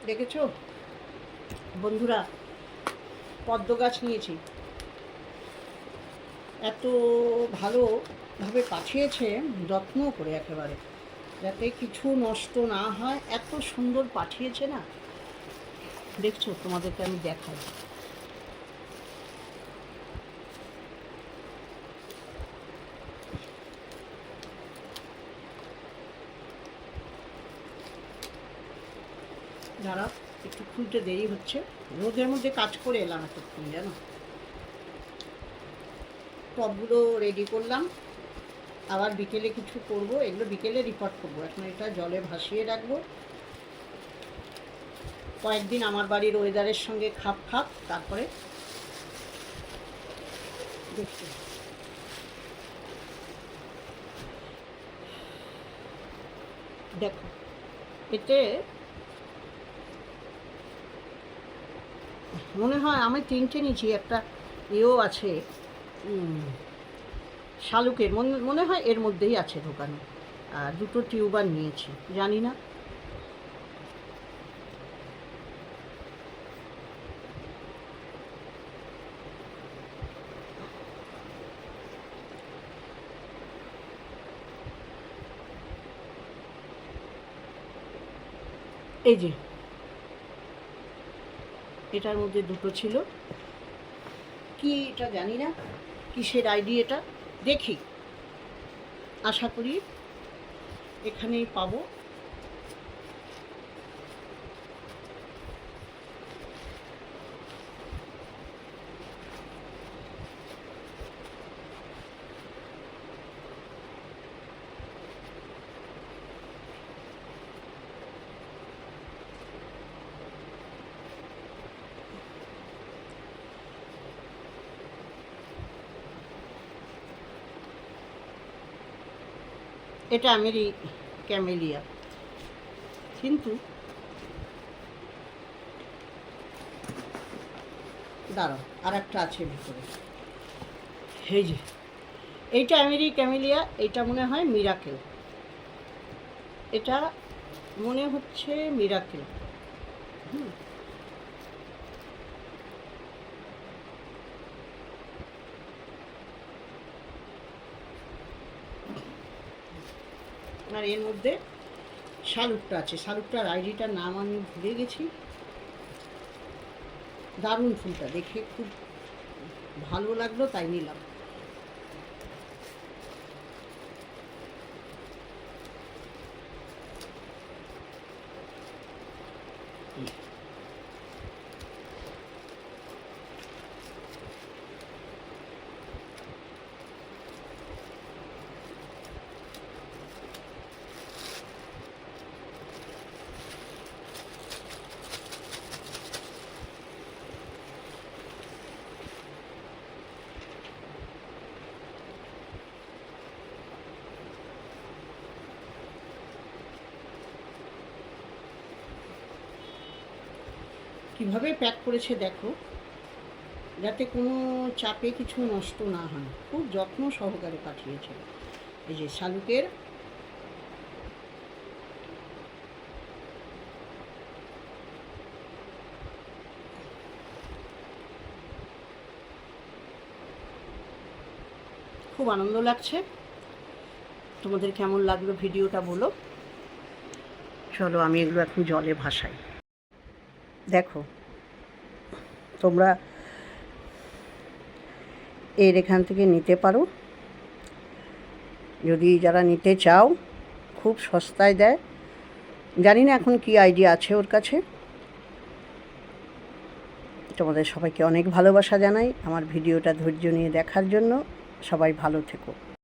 দেখেছো বন্ধুরা, পদ্ম গাছ নিয়েছি, এত ভালোভাবে পাঠিয়েছে, যত্ন করে একেবারে, যাতে কিছু নষ্ট না হয়। এত সুন্দর পাঠিয়েছে না, দেখছো, তোমাদেরকে আমি দেখাই। যারা একটু খুলতে দেরি হচ্ছে, রোদের মধ্যে কাজ করে এলাম এতক্ষণ, জানো। টবগুলো রেডি করলাম, আবার বিকেলে কিছু করব, এগুলো বিকেলে রিপোর্ট করবো। এখন এটা জলে ভাসিয়ে রাখবো, কয়েকদিন আমার বাড়ির ওয়েদারের সঙ্গে খাপ খাপ, তারপরে দেখতে। দেখো, এতে মনে হয় আমি তিনটে নিয়েছি, একটা এও আছে শালুকের, মনে হয় এর মধ্যেই আছে ঢোকানো, আর দুটো টিউবার নিয়েছি, জানি না। এই যে এটার মধ্যে দুটো ছিল, কি এটা জানি না, কিসের আইডি এটা, দেখি, আশা করি এখানেই পাবো। এটা আমেরি ক্যামেলিয়া, কিন্তু দাঁড়াও, আর একটা আছে ভিতরে, এই যে এইটা আমেরি ক্যামেলিয়া, এইটা মনে হয় মিরাকেল, এটা মনে হচ্ছে মিরাকেল। আর এর মধ্যে শালুকটা আছে, শালুকটার আইডিটার নাম আমি ভুলে গেছি। দারুণ ফুলটা দেখে খুব ভালো লাগলো, তাই নিলাম। কীভাবে প্যাক করেছে দেখো, যাতে কোনো চাপে কিছু নষ্ট না হয়, খুব যত্ন সহকারে পাঠিয়েছে। এই যে শালুকের খুব আনন্দ লাগছে। তোমাদের কেমন লাগলো ভিডিওটা বলো। চলো আমি এগুলো এখন জলে ভাসাই। দেখো, তোমরা এর এখান থেকে নিতে পারো, যদি যারা নিতে চাও, খুব সস্তায় দেয়। জানি না এখন কি আইডিয়া আছে ওর কাছে। তোমাদের সবাইকে অনেক ভালোবাসা জানাই আমার ভিডিওটা ধৈর্য নিয়ে দেখার জন্য। সবাই ভালো থেকো।